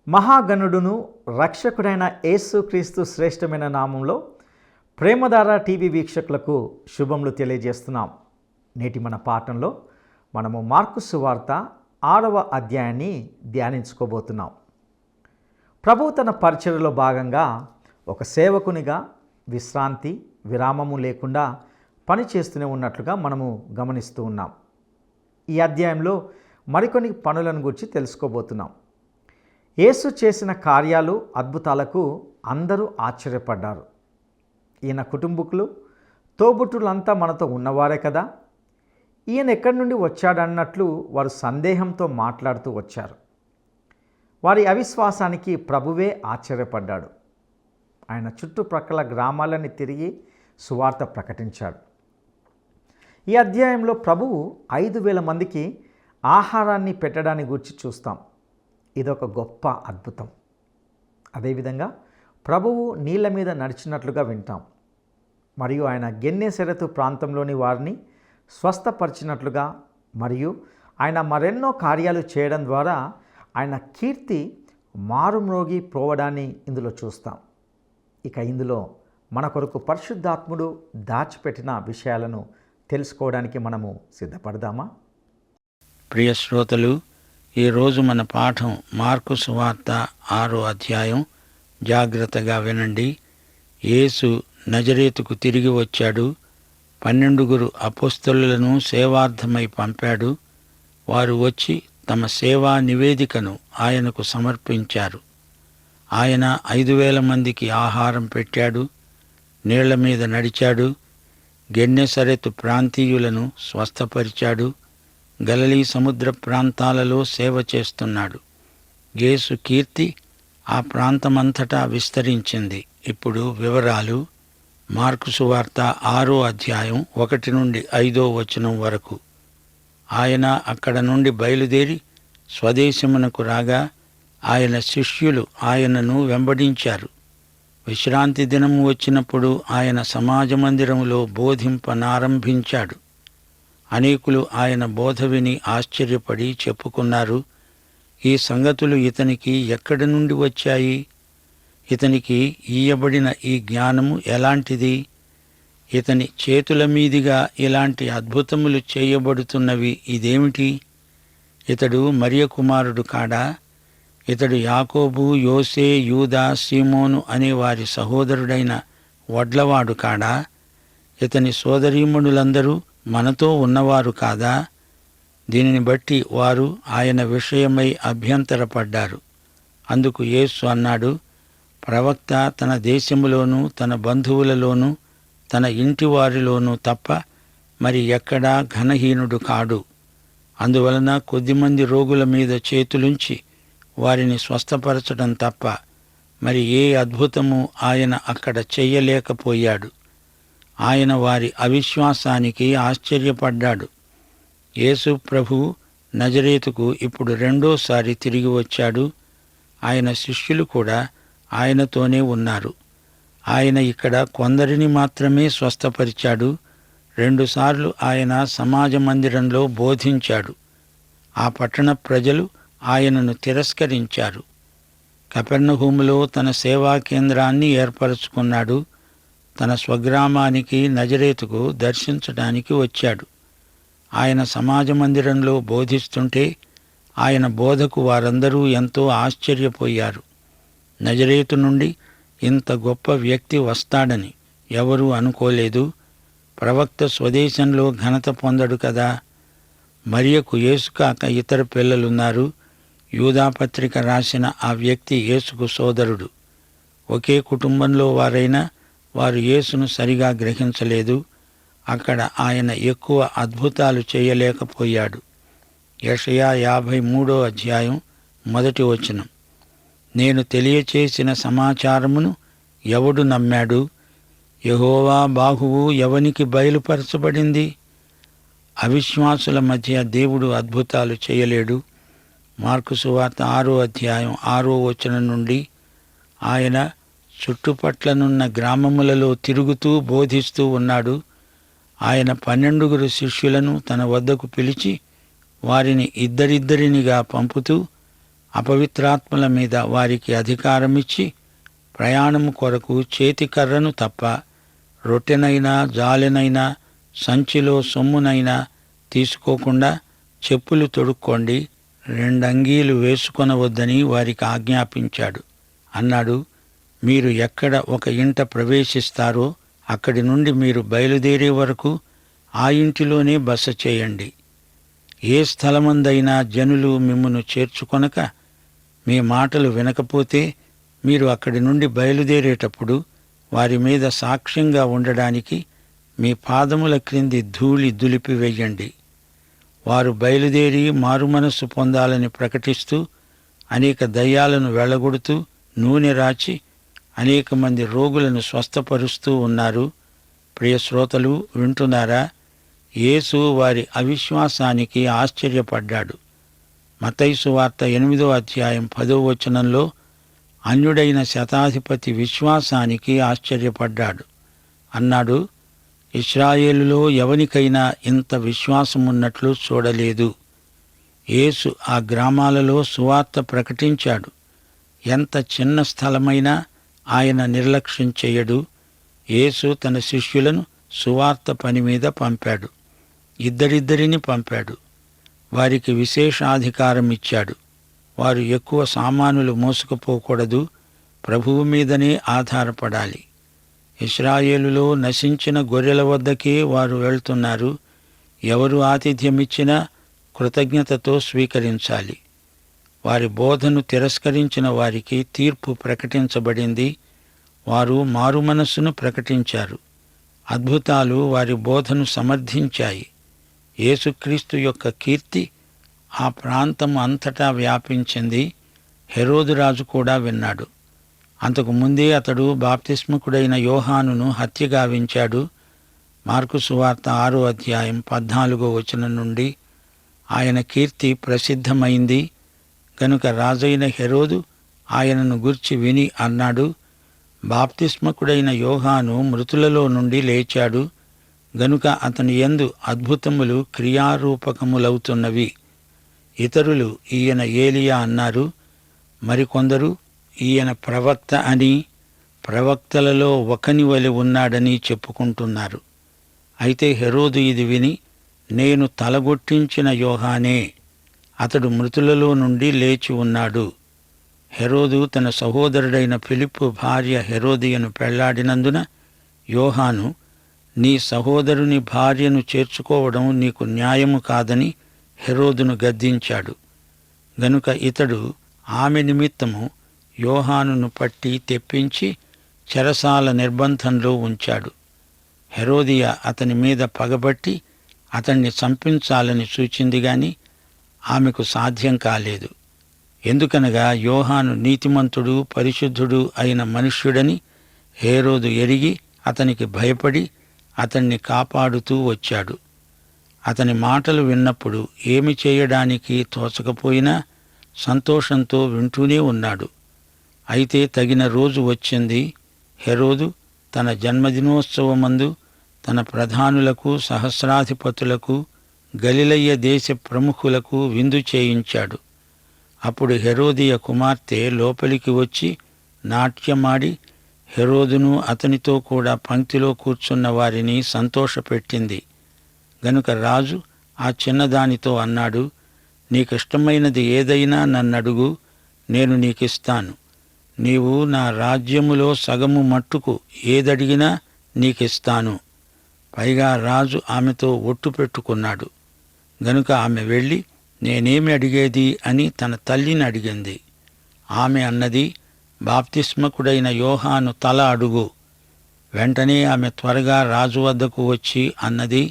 మహాగణుడును రక్షకుడైన యేసుక్రీస్తు శ్రేష్టమైన నామంలో ప్రేమధార టీవీ వీక్షకులకు శుభములు తెలియజేస్తున్నాం. నేటి మన పాఠంలో మనము మార్కు సువార్త 6వ అధ్యాయాన్ని ధ్యానించుకోబోతున్నాం. ప్రభువు తన పరిచర్యలో భాగంగా ఒక సేవకునిగా విశ్రాంతి విరామము లేకుండా పనిచేస్తూనే ఉన్నట్లుగా మనము గమనిస్తూ ఉన్నాం. ఈ అధ్యాయంలో మరికొన్ని పనులను గురించి తెలుసుకోబోతున్నాం. యేసు చేసిన కార్యాలు అద్భుతాలకు అందరూ ఆశ్చర్యపడ్డారు. ఈయన కుటుంబకులు తోబుట్టులంతా మనతో ఉన్నవారే కదా, ఈయన ఎక్కడి నుండి వచ్చాడన్నట్లు వారు సందేహంతో మాట్లాడుతూ వచ్చారు. వారి అవిశ్వాసానికి ప్రభువే ఆశ్చర్యపడ్డాడు. ఆయన చుట్టుప్రక్కల గ్రామాలని తిరిగి సువార్త ప్రకటించాడు. ఈ అధ్యాయంలో ప్రభువు 5,000 మందికి ఆహారాన్ని పెట్టడాన్ని గురించి చూస్తాం. ఇదొక గొప్ప అద్భుతం. అదేవిధంగా ప్రభువు నీళ్ళ మీద నడిచినట్లుగా వింటాం. మరియు ఆయన గెన్నేసరెతు ప్రాంతంలోని వారిని స్వస్థపరిచినట్లుగా మరియు ఆయన మరెన్నో కార్యాలు చేయడం ద్వారా ఆయన కీర్తి మారుమ్రోగి పోవడాన్ని ఇందులో చూస్తాం. ఇక ఇందులో మన కొరకు పరిశుద్ధాత్ముడు దాచిపెట్టిన విషయాలను తెలుసుకోవడానికి మనము సిద్ధపడదామా? ప్రియ శ్రోతలు, ఈరోజు మన పాఠం మార్కు సువార్త 6వ అధ్యాయం. జాగ్రత్తగా వినండి. యేసు నజరేతుకు తిరిగి వచ్చాడు. 12 అపోస్తలులను సేవార్థమై పంపాడు. వారు వచ్చి తమ సేవా నివేదికను ఆయనకు సమర్పించారు. ఆయన 5,000 మందికి ఆహారం పెట్టాడు, నీళ్ల మీద నడిచాడు, గెన్నెసరెతు ప్రాంతీయులను స్వస్థపరిచాడు, గలిలీ సముద్ర ప్రాంతాలలో సేవ చేస్తున్నాడు. యేసు కీర్తి ఆ ప్రాంతమంతటా విస్తరించింది. ఇప్పుడు వివరాలు. మార్కు సువార్త 6వ అధ్యాయం 1 నుండి 5వ వచనం వరకు. ఆయన అక్కడ నుండి బయలుదేరి స్వదేశమునకు రాగా ఆయన శిష్యులు ఆయనను వెంబడించారు. విశ్రాంతి దినము వచ్చినప్పుడు ఆయన సమాజ మందిరములో బోధింపనారంభించాడు. అనేకులు ఆయన బోధ విని ఆశ్చర్యపడి చెప్పుకున్నారు, ఈ సంగతులు ఇతనికి ఎక్కడి నుండి వచ్చాయి? ఇతనికి ఇయ్యబడిన ఈ జ్ఞానము ఎలాంటిది? ఇతని చేతుల మీదిగా ఇలాంటి అద్భుతములు చేయబడుతున్నవి ఇదేమిటి? ఇతడు మరియ కుమారుడు కాడా? ఇతడు యాకోబు, యోసే, యూదా, సీమోను అనే వారి సహోదరుడైన వడ్లవాడు కాడా? ఇతని సోదరీమణులందరూ మనతో ఉన్నవారు కాదా? దీనిని బట్టి వారు ఆయన విషయమై అభ్యంతరపడ్డారు. అందుకు యేసు అన్నాడు, ప్రవక్త తన దేశములోనూ తన బంధువులలోనూ తన ఇంటి వారిలోనూ తప్ప మరి ఎక్కడా ఘనహీనుడు కాడు. అందువలన కొద్దిమంది రోగుల మీద చేతులుంచి వారిని స్వస్థపరచడం తప్ప మరి ఏ అద్భుతము ఆయన అక్కడ చెయ్యలేకపోయాడు. ఆయన వారి అవిశ్వాసానికి ఆశ్చర్యపడ్డాడు. యేసు ప్రభువు నజరేతుకు ఇప్పుడు 2వసారి తిరిగి వచ్చాడు. ఆయన శిష్యులు కూడా ఆయనతోనే ఉన్నారు. ఆయన ఇక్కడ కొందరిని మాత్రమే స్వస్థపరిచాడు. 2 సార్లు ఆయన సమాజ మందిరంలో బోధించాడు. ఆ పట్టణ ప్రజలు ఆయనను తిరస్కరించారు. కపెర్నహూములో తన సేవా కేంద్రాన్ని ఏర్పరచుకున్నాడు. తన స్వగ్రామానికి నజరేతుకు దర్శించడానికి వచ్చాడు. ఆయన సమాజ మందిరంలో బోధిస్తుంటే ఆయన బోధకు వారందరూ ఎంతో ఆశ్చర్యపోయారు. నజరేతు నుండి ఇంత గొప్ప వ్యక్తి వస్తాడని ఎవరూ అనుకోలేదు. ప్రవక్త స్వదేశంలో ఘనత పొందడు కదా. మరియకు యేసు కాక ఇతర పిల్లలున్నారు. యూదాపత్రిక రాసిన ఆ వ్యక్తి యేసుకు సోదరుడు. ఒకే కుటుంబంలో వారైనా వారు యేసును సరిగా గ్రహించలేదు. అక్కడ ఆయన ఎక్కువ అద్భుతాలు చేయలేకపోయాడు. యెషయా 53వ అధ్యాయం 1వ వచనం. నేను తెలియచేసిన సమాచారమును ఎవడు నమ్మాడు? యెహోవా బాహువు ఎవనికి బయలుపరచబడింది? అవిశ్వాసుల మధ్య దేవుడు అద్భుతాలు చేయలేడు. మార్కు సువార్త 6వ అధ్యాయం 6వ వచనం నుండి ఆయన చుట్టుపట్లనున్న గ్రామములలో తిరుగుతూ బోధిస్తూ ఉన్నాడు. ఆయన 12 శిష్యులను తన వద్దకు పిలిచి వారిని ఇద్దరిద్దరినిగా పంపుతూ అపవిత్రాత్మల మీద వారికి అధికారమిచ్చి ప్రయాణము కొరకు చేతికర్రను తప్ప రొట్టెనైనా జాలెనైనా సంచిలో సొమ్మునైనా తీసుకోకుండా చెప్పులు తొడుక్కోండి, 2 అంగీలు వేసుకొనవద్దని వారికి ఆజ్ఞాపించాడు. అన్నాడు, మీరు ఎక్కడ ఒక ఇంట ప్రవేశిస్తారో అక్కడి నుండి మీరు బయలుదేరే వరకు ఆ ఇంటిలోనే బస చేయండి. ఏ స్థలమందైనా జనులు మిమ్మును చేర్చుకొనక మీ మాటలు వినకపోతే మీరు అక్కడి నుండి బయలుదేరేటప్పుడు వారి మీద సాక్ష్యంగా ఉండడానికి మీ పాదముల క్రింది ధూళి దులిపివెయ్యండి. వారు బయలుదేరి మారుమనస్సు పొందాలని ప్రకటిస్తూ అనేక దయ్యాలను వెళ్ళగొడుతూ నూనె రాచి అనేక మంది రోగులను స్వస్థపరుస్తూ ఉన్నారు. ప్రియ శ్రోతలు, వింటున్నారా? యేసు వారి అవిశ్వాసానికి ఆశ్చర్యపడ్డాడు. మత్తయి సువార్త 8వ అధ్యాయం 10వ వచనంలో అన్యుడైన శతాధిపతి విశ్వాసానికి ఆశ్చర్యపడ్డాడు. అన్నాడు, ఇశ్రాయేలులో ఎవనికైనా ఇంత విశ్వాసమున్నట్లు చూడలేదు. యేసు ఆ గ్రామాలలో సువార్త ప్రకటించాడు. ఎంత చిన్న స్థలమైనా ఆయన నిర్లక్ష్యం చేయడు. యేసు తన శిష్యులను సువార్త పని మీద పంపాడు. ఇద్దరిద్దరిని పంపాడు. వారికి విశేషాధికారం ఇచ్చాడు. వారు ఎక్కువ సామానులు మోసుకుపోకూడదు, ప్రభువు మీదనే ఆధారపడాలి. ఇశ్రాయేలులో నశించిన గొర్రెల వద్దకే వారు వెళ్తున్నారు. ఎవరు ఆతిథ్యమిచ్చినా కృతజ్ఞతతో స్వీకరించాలి. వారి బోధను తిరస్కరించిన వారికి తీర్పు ప్రకటించబడింది. వారు మారుమనస్సును ప్రకటించారు. అద్భుతాలు వారి బోధను సమర్థించాయి. యేసుక్రీస్తు యొక్క కీర్తి ఆ ప్రాంతం అంతటా వ్యాపించింది. హెరోదు రాజు కూడా విన్నాడు. అంతకు ముందే అతడు బాప్తిస్మకుడైన యోహానును హత్యగావించాడు. మార్కు సువార్త 6వ అధ్యాయం 14వ వచనం నుండి ఆయన కీర్తి ప్రసిద్ధమైంది. గనుక రాజైన హెరోదు ఆయనను గూర్చి విని అన్నాడు, బాప్తిస్మకుడైన యోహాను మృతులలో నుండి లేచాడు, గనుక అతని యందు అద్భుతములు క్రియారూపకములవుతున్నవి. ఇతరులు ఈయన ఏలియా అన్నారు. మరికొందరు ఈయన ప్రవక్త అని, ప్రవక్తలలో ఒకని వలె ఉన్నాడని చెప్పుకుంటున్నారు. అయితే హెరోదు ఇది విని, నేను తలగొట్టించిన యోహానే, అతడు మృతులలో నుండి లేచి ఉన్నాడు. హెరోదు తన సహోదరుడైన ఫిలిప్పు భార్య హెరోదియను పెళ్లాడినందున యోహాను, నీ సహోదరుని భార్యను చేర్చుకోవడం నీకు న్యాయము కాదని హెరోదును గద్దించాడు. గనుక ఇతడు ఆమె నిమిత్తము యోహానును పట్టి తెప్పించి చెరసాల నిర్బంధంలో ఉంచాడు. హెరోదియ అతని మీద పగబట్టి అతన్ని చంపించాలని చూచింది గాని ఆమెకు సాధ్యం కాలేదు. ఎందుకనగా యోహాను నీతిమంతుడు, పరిశుద్ధుడు అయిన మనుష్యుడని హేరోదు ఎరిగి అతనికి భయపడి అతన్ని కాపాడుతూ వచ్చాడు. అతని మాటలు విన్నప్పుడు ఏమి చేయడానికి తోచకపోయినా సంతోషంతో వింటూనే ఉన్నాడు. అయితే తగిన రోజు వచ్చింది. హెరోదు తన జన్మదినోత్సవమందు తన ప్రధానులకు, సహస్రాధిపతులకు, గలిలయ దేశ ప్రముఖులకు విందు చేయించాడు. అప్పుడు హెరోదియ కుమార్తె లోపలికి వచ్చి నాట్యమాడి హెరోదును అతనితో కూడా పంక్తిలో కూర్చున్న వారిని సంతోషపెట్టింది. గనుక రాజు ఆ చిన్నదానితో అన్నాడు, నీకిష్టమైనది ఏదైనా నన్నడుగు, నేను నీకిస్తాను. నీవు నా రాజ్యములో సగము మట్టుకు ఏదడిగినా నీకిస్తాను. పైగా రాజు ఆమెతో ఒట్టు పెట్టుకున్నాడు. గనుక ఆమె వెళ్ళి నేనేమి అడిగేది అని తన తల్లిని అడిగింది. ఆమె అన్నది, బాప్తిస్మకుడైన యోహాను తల అడుగు. వెంటనే ఆమె త్వరగా రాజు వద్దకు వచ్చి అన్నది,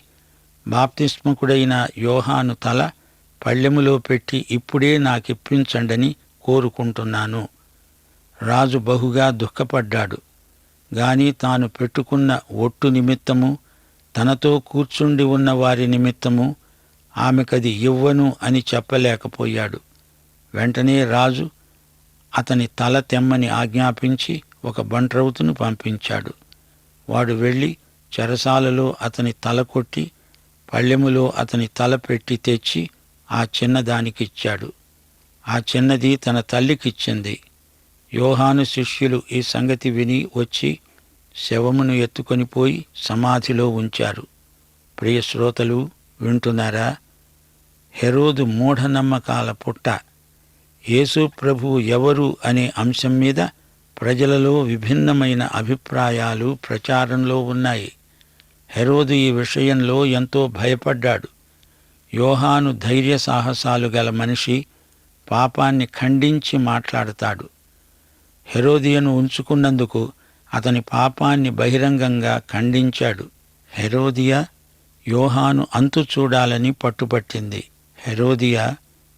బాప్తిస్మకుడైన యోహాను తల పళ్ళెములో పెట్టి ఇప్పుడే నాకిప్పించండని కోరుకుంటున్నాను. రాజు బహుగా దుఃఖపడ్డాడు. గాని తాను పెట్టుకున్న ఒట్టు నిమిత్తము, తనతో కూర్చుండి ఉన్న వారి నిమిత్తము ఆమెకది ఇవ్వను అని చెప్పలేకపోయాడు. వెంటనే రాజు అతని తల తెమ్మని ఆజ్ఞాపించి ఒక బంట్రౌతును పంపించాడు. వాడు వెళ్ళి చెరసాలలో అతని తల కొట్టి పళ్ళెములో అతని తల పెట్టి తెచ్చి ఆ చిన్నదానికిచ్చాడు. ఆ చిన్నది తన తల్లికిచ్చింది. యోహాను శిష్యులు ఈ సంగతి విని వచ్చి శవమును ఎత్తుకొని పోయి సమాధిలో ఉంచారు. ప్రియ శ్రోతలు, వింటున్నారా? హెరోదు మూఢనమ్మకాల పుట్ట. యేసు ప్రభువు ఎవరు అనే అంశం మీద ప్రజలలో విభిన్నమైన అభిప్రాయాలు ప్రచారంలో ఉన్నాయి. హెరోదు ఈ విషయంలో ఎంతో భయపడ్డాడు. యోహాను ధైర్య సాహసాలు గల మనిషి, పాపాన్ని ఖండించి మాట్లాడతాడు. హెరోదియను ఉంచుకున్నందుకు అతని పాపాన్ని బహిరంగంగా ఖండించాడు. హెరోదియ యోహాను అంతు చూడాలని పట్టుపట్టింది.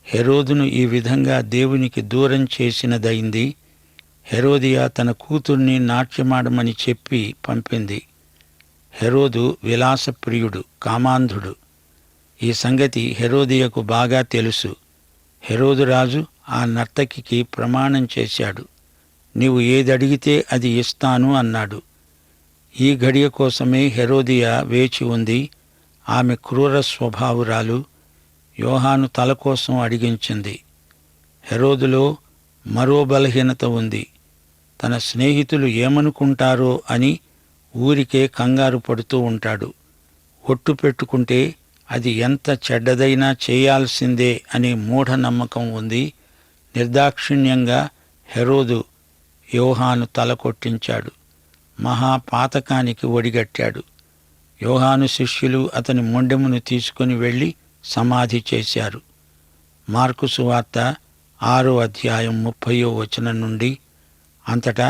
హెరోదును ఈ విధంగా దేవునికి దూరం చేసినదైంది. హెరోదియ తన కూతుర్ని నాట్యమాడమని చెప్పి పంపింది. హెరోదు విలాసప్రియుడు, కామాంధుడు. ఈ సంగతి హెరోదియకు బాగా తెలుసు. హెరోదు రాజు ఆ నర్తకికి ప్రమాణం చేశాడు. నీవు ఏదడిగితే అది ఇస్తాను అన్నాడు. ఈ ఘడియ కోసమే హెరోదియ వేచి ఉంది. ఆమె క్రూర స్వభావురాలు. యోహాను తల కోసం అడిగించింది. హెరోదులో మరో బలహీనత ఉంది. తన స్నేహితులు ఏమనుకుంటారో అని ఊరికే కంగారు పడుతూ ఉంటాడు. ఒట్టు పెట్టుకుంటే అది ఎంత చెడ్డదైనా చేయాల్సిందే అనే మూఢనమ్మకం ఉంది. నిర్దాక్షిణ్యంగా హెరోదు యోహాను తల కొట్టించాడు. మహాపాతకానికి ఒడిగట్టాడు. యోహాను శిష్యులు అతని మొండెమును తీసుకుని వెళ్లి సమాధి చేశారు. మార్కు సువార్త 6వ అధ్యాయం 30వ వచనం నుండి. అంతటా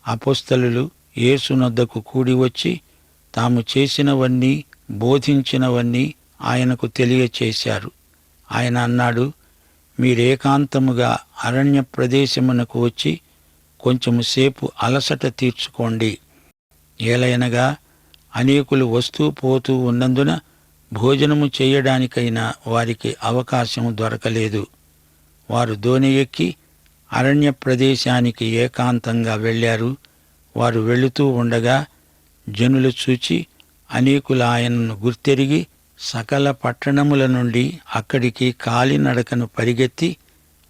అపోస్తలులు యేసునొద్దకు కూడి వచ్చి తాము చేసినవన్నీ, బోధించినవన్నీ ఆయనకు తెలియచేశారు. ఆయన అన్నాడు, మీరేకాంతముగా అరణ్య ప్రదేశమునకు వచ్చి కొంచెము సేపు అలసట తీర్చుకోండి. ఏలయనగా అనేకులు వస్తూ పోతూ ఉన్నందున భోజనము చేయడానికైనా వారికి అవకాశం దొరకలేదు. వారు దోణి ఎక్కి అరణ్య ప్రదేశానికి ఏకాంతంగా వెళ్ళారు. వారు వెళుతూ ఉండగా జనులు చూచి అనేకులు ఆయనను గుర్తెరిగి సకల పట్టణముల నుండి అక్కడికి కాలినడకను పరిగెత్తి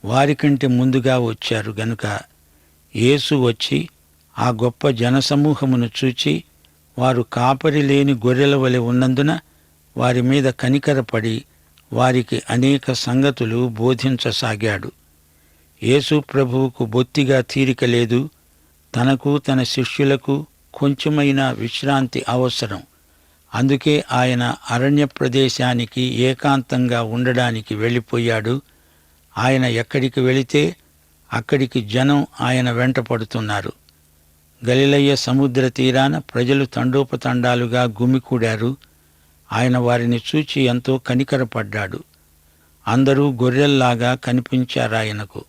వారికంటే ముందుగా వచ్చారు గనుక యేసు వచ్చి ఆ గొప్ప జనసమూహమును చూచి వారు కాపరి లేని గొర్రెల వలె ఉన్నందున వారి మీద కనికరపడి వారికి అనేక సంగతులు బోధించసాగాడు. యేసు ప్రభువుకు బొత్తిగా తీరిక లేదు. తనకు తన శిష్యులకు కొంచెమైనా విశ్రాంతి అవసరం. అందుకే ఆయన అరణ్య ప్రదేశానికి ఏకాంతంగా ఉండడానికి వెళ్ళిపోయాడు. ఆయన ఎక్కడికి వెళితే అక్కడికి జనం ఆయన వెంట పడుతున్నారు. గలిలయ సముద్ర తీరాన ప్రజలు తండోపతండాలుగా గుమికూడారు. ఆయన వారిని చూచి ఎంతో కనికరపడ్డాడు. అందరూ గొర్రెల్లాగా కనిపించారాయనకు.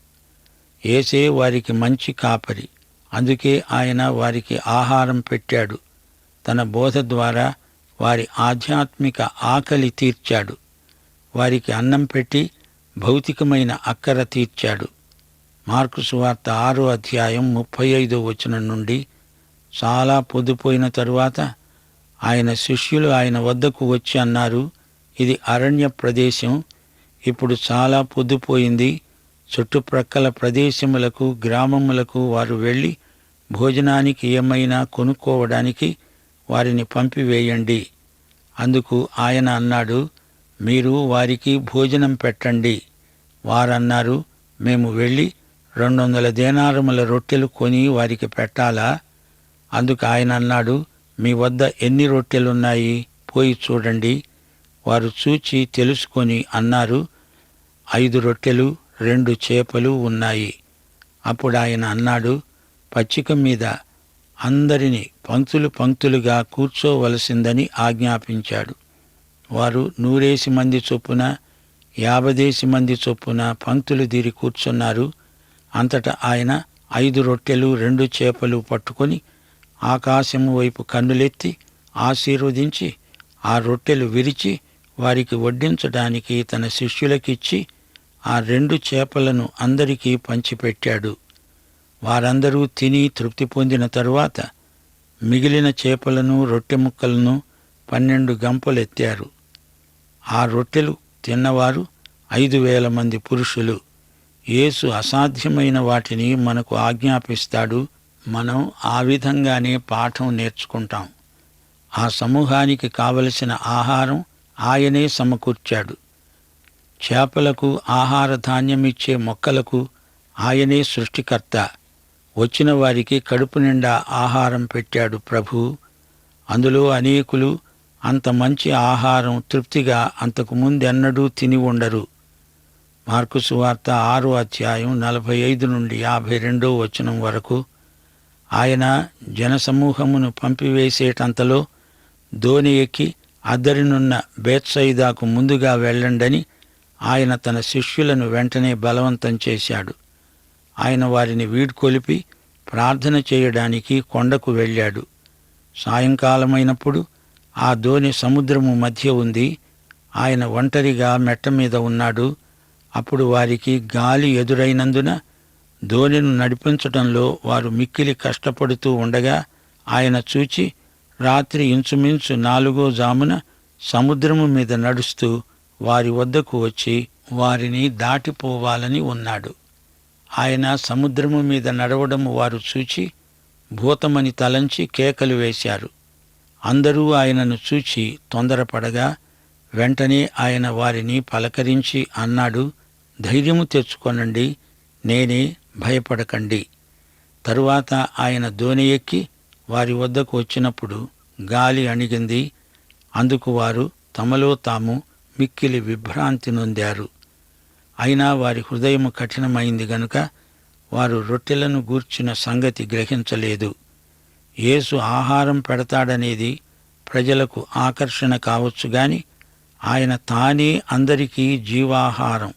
యేసే వారికి మంచి కాపరి. అందుకే ఆయన వారికి ఆహారం పెట్టాడు. తన బోధ ద్వారా వారి ఆధ్యాత్మిక ఆకలి తీర్చాడు. వారికి అన్నం పెట్టి భౌతికమైన అక్కర తీర్చాడు. మార్కు సువార్త 6వ అధ్యాయం 35వ వచనం నుండి. చాలా పొద్దుపోయిన తరువాత ఆయన శిష్యులు ఆయన వద్దకు వచ్చి అన్నారు, ఇది అరణ్య ప్రదేశం. ఇప్పుడు చాలా పొద్దుపోయింది. చుట్టుప్రక్కల ప్రదేశములకు, గ్రామములకు వారు వెళ్ళి భోజనానికి ఏమైనా కొనుక్కోవడానికి వారిని పంపివేయండి. అందుకు ఆయన అన్నాడు, మీరు వారికి భోజనం పెట్టండి. వారన్నారు, మేము వెళ్ళి 200 దేనారముల రొట్టెలు కొని వారికి పెట్టాలా? అందుకు ఆయన అన్నాడు, మీ వద్ద ఎన్ని రొట్టెలున్నాయి? పోయి చూడండి. వారు చూచి తెలుసుకొని అన్నారు, 5 రొట్టెలు 2 చేపలు ఉన్నాయి. అప్పుడు ఆయన అన్నాడు, పచ్చిక మీద అందరినీ పంక్తులు పంక్తులుగా కూర్చోవలసిందని ఆజ్ఞాపించాడు. వారు 100 మంది చొప్పున 50 మంది చొప్పున పంక్తులు దీరి కూర్చున్నారు. అంతటా ఆయన 5 రొట్టెలు 2 చేపలు పట్టుకొని ఆకాశము వైపు కన్నులెత్తి ఆశీర్వదించి ఆ రొట్టెలు విరిచి వారికి వడ్డించడానికి తన శిష్యులకిచ్చి ఆ 2 చేపలను అందరికీ పంచిపెట్టాడు. వారందరూ తిని తృప్తి పొందిన తరువాత మిగిలిన చేపలను, రొట్టె ముక్కలను 12 గంపలెత్తారు. ఆ రొట్టెలు తిన్నవారు 5,000 మంది పురుషులు. యేసు అసాధ్యమైన వాటిని మనకు ఆజ్ఞాపిస్తాడు. మనం ఆ విధంగానే పాఠం నేర్చుకుంటాం. ఆ సమూహానికి కావలసిన ఆహారం ఆయనే సమకూర్చాడు. చేపలకు ఆహార ధాన్యమిచ్చే మొక్కలకు ఆయనే సృష్టికర్త. వచ్చిన వారికి కడుపు నిండా ఆహారం పెట్టాడు ప్రభు. అందులో అనేకులు అంత మంచి ఆహారం తృప్తిగా అంతకు ముందెన్నడూ తిని ఉండరు. మార్కు సువార్త 6వ అధ్యాయం 45 నుండి 52వ వచనం వరకు. ఆయన జనసమూహమును పంపివేసేటంతలో దోణి ఎక్కి అద్దరినున్న బేత్సయిదాకు ముందుగా వెళ్ళండని ఆయన తన శిష్యులను వెంటనే బలవంతం చేశాడు. ఆయన వారిని వీడ్కొలిపి ప్రార్థన చేయడానికి కొండకు వెళ్ళాడు. సాయంకాలమైనప్పుడు ఆ దోణి సముద్రము మధ్య ఉంది. ఆయన ఒంటరిగా మెట్ట మీద ఉన్నాడు. అప్పుడు వారికి గాలి ఎదురైనందున దోణిను నడిపించటంలో వారు మిక్కిలి కష్టపడుతూ ఉండగా ఆయన చూచి రాత్రి ఇంచుమించు 4వ జామున సముద్రము మీద నడుస్తూ వారి వద్దకు వచ్చి వారిని దాటిపోవాలని ఉన్నాడు. ఆయన సముద్రము మీద నడవడము వారు చూచి భూతమని తలంచి కేకలు వేశారు. అందరూ ఆయనను చూచి తొందరపడగా వెంటనే ఆయన వారిని పలకరించి అన్నాడు, ధైర్యము తెచ్చుకొనండి, నేనే, భయపడకండి. తరువాత ఆయన దోణి ఎక్కి వారి వద్దకు వచ్చినప్పుడు గాలి అణిగింది. అందుకు వారు తమలో తాము మిక్కిలి విభ్రాంతి నొందారు. అయినా వారి హృదయము కఠినమైంది గనుక వారు రొట్టెలను గూర్చిన సంగతి గ్రహించలేదు. యేసు ఆహారం పెడతాడనేది ప్రజలకు ఆకర్షణ కావచ్చు గాని ఆయన తానే అందరికీ జీవాహారం.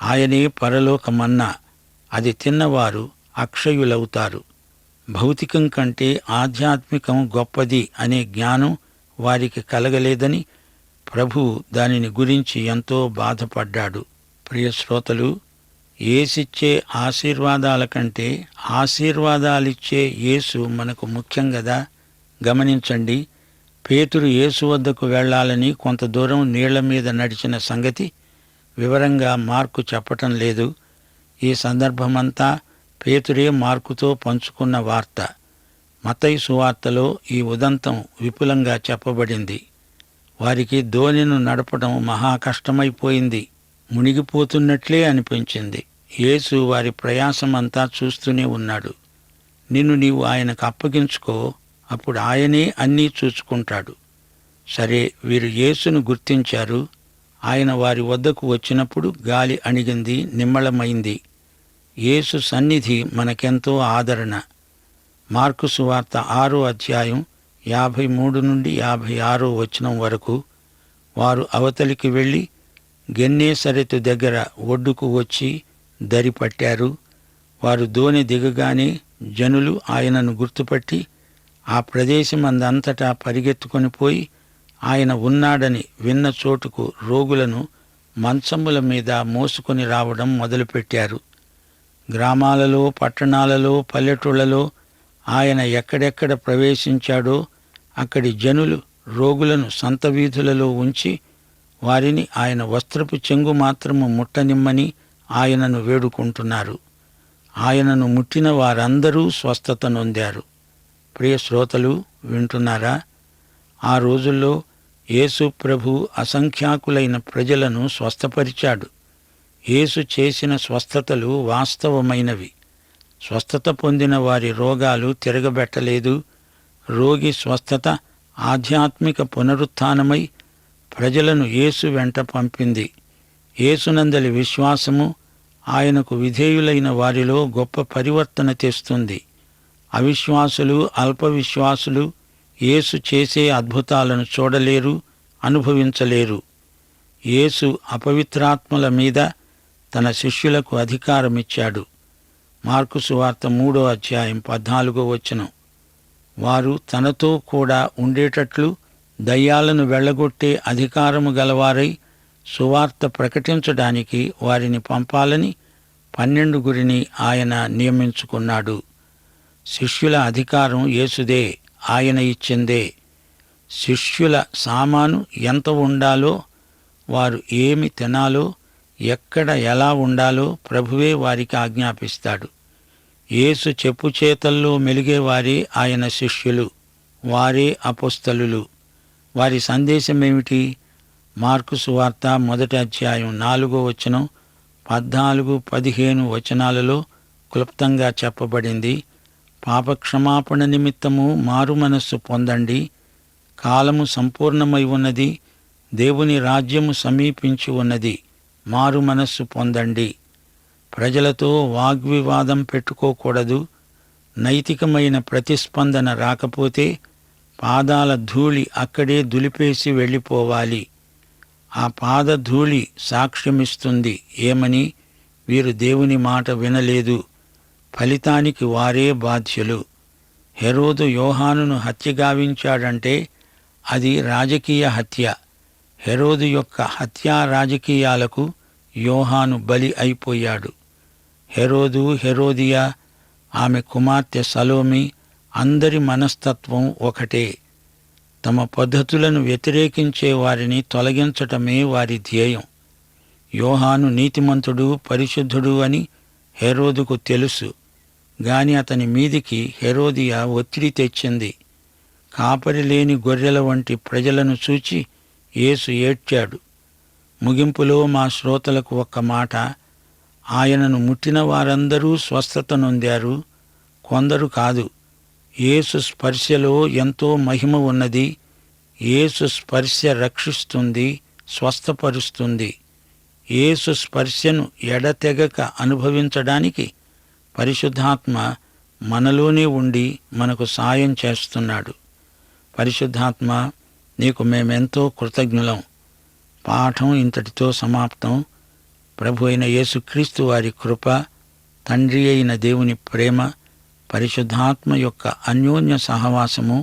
ఆయనే పరలోక మన్నా. అది తిన్నవారు అక్షయులవుతారు. భౌతికం కంటే ఆధ్యాత్మికం గొప్పది అనే జ్ఞానం వారికి కలగలేదని ప్రభువు దానిని గురించి ఎంతో బాధపడ్డాడు. ప్రియ శ్రోతలు, యేసిచ్చే ఆశీర్వాదాల కంటే ఆశీర్వాదాలిచ్చే యేసు మనకు ముఖ్యం గదా. గమనించండి, పేతురు యేసు వద్దకు వెళ్లాలని కొంత దూరం నీళ్ల మీద నడిచిన సంగతి వివరంగా మార్కు చెప్పటం లేదు. ఈ సందర్భమంతా పేతురే మార్కుతో పంచుకున్న వార్త. మత్తయి సువార్తలో ఈ ఉదంతం విపులంగా చెప్పబడింది. వారికి దోణిను నడపడం మహా కష్టమైపోయింది. మునిగిపోతున్నట్లే అనిపించింది. యేసు వారి ప్రయాసమంతా చూస్తూనే ఉన్నాడు. నిన్ను నీవు ఆయనకు అప్పగించుకో, అప్పుడు ఆయనే అన్నీ చూసుకుంటాడు. సరే, వీరు యేసును గుర్తించారు. ఆయన వారి వద్దకు వచ్చినప్పుడు గాలి అణిగింది, నిమ్మళమైంది. యేసు సన్నిధి మనకెంతో ఆదరణ. మార్కు సువార్త 6వ అధ్యాయం 53 నుండి 56వ వచనం వరకు. వారు అవతలికి వెళ్ళి గెన్నేసరెతు దగ్గర ఒడ్డుకు వచ్చి దరి పట్టారు. వారు దోణి దిగగానే జనులు ఆయనను గుర్తుపట్టి ఆ ప్రదేశమందంతటా పరిగెత్తుకొని పోయి ఆయన ఉన్నాడని విన్న చోటుకు రోగులను మంచముల మీద మోసుకొని రావడం మొదలుపెట్టారు. గ్రామాలలో, పట్టణాలలో, పల్లెటూళ్లలో ఆయన ఎక్కడెక్కడ ప్రవేశించాడో అక్కడి జనులు రోగులను సంత వీధులలో ఉంచి వారిని ఆయన వస్త్రపు చెంగు మాత్రము ముట్టనిమ్మని ఆయనను వేడుకుంటున్నారు. ఆయనను ముట్టిన వారందరూ స్వస్థత నొందారు. ప్రియ శ్రోతలు, వింటున్నారా? ఆ రోజుల్లో యేసు ప్రభు అసంఖ్యాకులైన ప్రజలను స్వస్థపరిచాడు. యేసు చేసిన స్వస్థతలు వాస్తవమైనవి. స్వస్థత పొందిన వారి రోగాలు తిరగబెట్టలేదు. రోగి స్వస్థత ఆధ్యాత్మిక పునరుత్థానమై ప్రజలను యేసు వెంట పంపింది. యేసునందలి విశ్వాసము ఆయనకు విధేయులైన వారిలో గొప్ప పరివర్తన తెస్తుంది. అవిశ్వాసులు, అల్పవిశ్వాసులు యేసు చేసే అద్భుతాలను చూడలేరు, అనుభవించలేరు. యేసు అపవిత్రాత్మల మీద తన శిష్యులకు అధికారమిచ్చాడు. మార్కు సువార్త 3వ అధ్యాయం 14వ వచనం. వారు తనతో కూడా ఉండేటట్లు దయ్యాలను వెళ్ళగొట్టే అధికారము గలవారై సువార్త ప్రకటించడానికి వారిని పంపాలని 12 ఆయన నియమించుకున్నాడు. శిష్యుల అధికారం యేసుదే, ఆయన ఇచ్చిందే. శిష్యుల సామాను ఎంత ఉండాలో, వారు ఏమి తినాలో, ఎక్కడ ఎలా ఉండాలో ప్రభువే వారికి ఆజ్ఞాపిస్తాడు. యేసు చెప్పుచేతల్లో మెలిగేవారే ఆయన శిష్యులు, వారే అపోస్తలులు. వారి సందేశమేమిటి? మార్కు సువార్త 1వ అధ్యాయం 4వ వచనం, 14, 15 వచనాలలో క్లుప్తంగా చెప్పబడింది. పాపక్షమాపణ నిమిత్తము మారు మనస్సు పొందండి, కాలము సంపూర్ణమై ఉన్నది, దేవుని రాజ్యము సమీపించి ఉన్నది, మారు మనస్సు పొందండి. ప్రజలతో వాగ్వివాదం పెట్టుకోకూడదు. నైతికమైన ప్రతిస్పందన రాకపోతే పాదాల ధూళి అక్కడే దులిపేసి వెళ్ళిపోవాలి. ఆ పాదధూళి సాక్ష్యమిస్తుంది. ఏమని? వీరు దేవుని మాట వినలేదు. ఫలితానికి వారే బాధ్యులు. హెరోదు యోహానును హత్యగావించాడంటే అది రాజకీయ హత్య. హెరోదు యొక్క హత్యా రాజకీయాలకు యోహాను బలి అయిపోయాడు. హెరోదు, హెరోదియా, ఆమె కుమార్తె సలోమి అందరి మనస్తత్వం ఒకటే. తమ పద్ధతులను వ్యతిరేకించే వారిని తొలగించటమే వారి ధ్యేయం. యోహాను నీతిమంతుడు, పరిశుద్ధుడు అని హెరోదుకు తెలుసు. గాని అతని మీదికి హెరోదియా ఒత్తిడి తెచ్చింది. కాపరి లేని గొర్రెల వంటి ప్రజలను చూచి యేసు ఏడ్చాడు. ముగింపులో మా శ్రోతలకు ఒక్క మాట: ఆయనను ముట్టిన వారందరూ స్వస్థత నొందారు, కొందరు కాదు. యేసు స్పర్శలో ఎంతో మహిమ ఉన్నది. యేసు స్పర్శ రక్షిస్తుంది, స్వస్థపరుస్తుంది. యేసు స్పర్శను ఎడతెగక అనుభవించడానికి పరిశుద్ధాత్మ మనలోనే ఉండి మనకు సాయం చేస్తున్నాడు. పరిశుద్ధాత్మ, నీకు మేమెంతో కృతజ్ఞులం. పాఠం ఇంతటితో సమాప్తం. ప్రభు అయిన యేసుక్రీస్తు వారి కృప, తండ్రి అయిన దేవుని ప్రేమ, పరిశుద్ధాత్మ యొక్క అన్యోన్య సహవాసము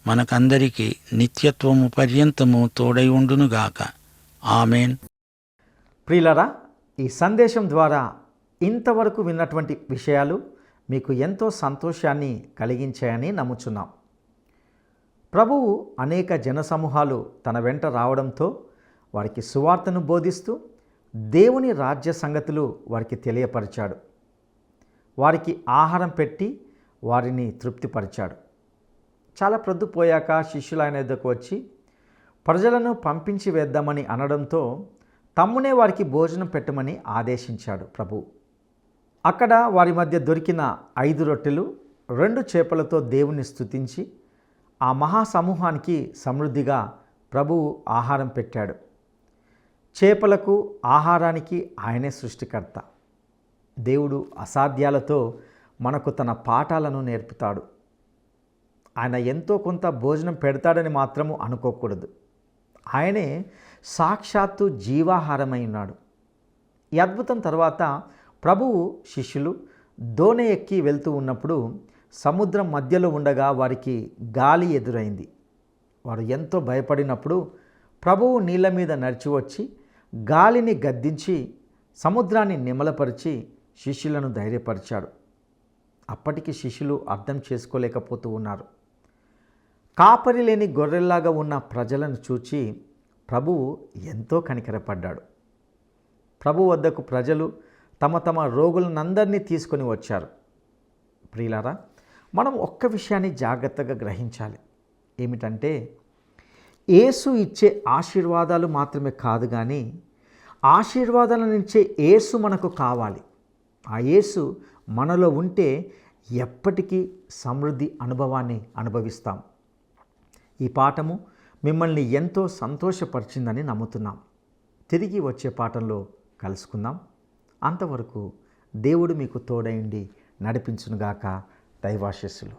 మనకందరికీ నిత్యత్వము పర్యంతము తోడై ఉండునుగాక. ఆమేన్. ప్రియులారా, ఈ సందేశం ద్వారా ఇంతవరకు విన్నటువంటి విషయాలు మీకు ఎంతో సంతోషాన్ని కలిగించాయని నమ్ముచున్నాం. ప్రభువు అనేక జనసమూహాలు తన వెంట రావడంతో వారికి సువార్తను బోధిస్తూ దేవుని రాజ్య సంగతులు వారికి తెలియపరిచాడు. వారికి ఆహారం పెట్టి వారిని తృప్తిపరిచాడు. చాలా ప్రొద్దుపోయాక శిష్యులు ఆయన ఎద్దకు వచ్చి ప్రజలను పంపించి వేద్దామని అనడంతో తమ్మునే వారికి భోజనం పెట్టమని ఆదేశించాడు ప్రభువు. అక్కడ వారి మధ్య దొరికిన 5 రొట్టెలు 2 చేపలతో దేవుని స్తుతించి ఆ మహాసమూహానికి సమృద్ధిగా ప్రభువు ఆహారం పెట్టాడు. చేపలకు ఆహారానికి ఆయనే సృష్టికర్త. దేవుడు అసాధ్యాలతో మనకు తన పాఠాలను నేర్పుతాడు. ఆయన ఎంతో కొంత భోజనం పెడతాడని మాత్రము అనుకోకూడదు. ఆయనే సాక్షాత్తు జీవాహారమై ఉన్నాడు. ఈ అద్భుతం తర్వాత ప్రభువు శిష్యులు దోణి ఎక్కి వెళ్తూ ఉన్నప్పుడు సముద్రం మధ్యలో ఉండగా వారికి గాలి ఎదురైంది. వారు ఎంతో భయపడినప్పుడు ప్రభువు నీళ్ళ మీద నడిచి వచ్చి గాలిని గద్దించి సముద్రాన్ని నిమ్మలపరిచి శిష్యులను ధైర్యపరిచాడు. అప్పటికి శిష్యులు అర్థం చేసుకోలేకపోతూ ఉన్నారు. కాపరి లేని గొర్రెల్లాగా ఉన్న ప్రజలను చూచి ప్రభువు ఎంతో కనికరపడ్డాడు. ప్రభు వద్దకు ప్రజలు తమ తమ రోగులనందరినీ తీసుకొని వచ్చారు. ప్రియులారా, మనం ఒక్క విషయాన్ని జాగ్రత్తగా గ్రహించాలి. ఏమిటంటే, యేసు ఇచ్చే ఆశీర్వాదాలు మాత్రమే కాదు, కానీ ఆశీర్వాదాలను ఇచ్చే యేసు మనకు కావాలి. ఆ యేసు మనలో ఉంటే ఎప్పటికీ సమృద్ధి అనుభవాన్ని అనుభవిస్తాం. ఈ పాఠము మిమ్మల్ని ఎంతో సంతోషపరిచిందని నమ్ముతున్నాం. తిరిగి వచ్చే పాఠంలో కలుసుకుందాం. అంతవరకు దేవుడు మీకు తోడైండి నడిపించునుగాక. దైవాశీస్సులు.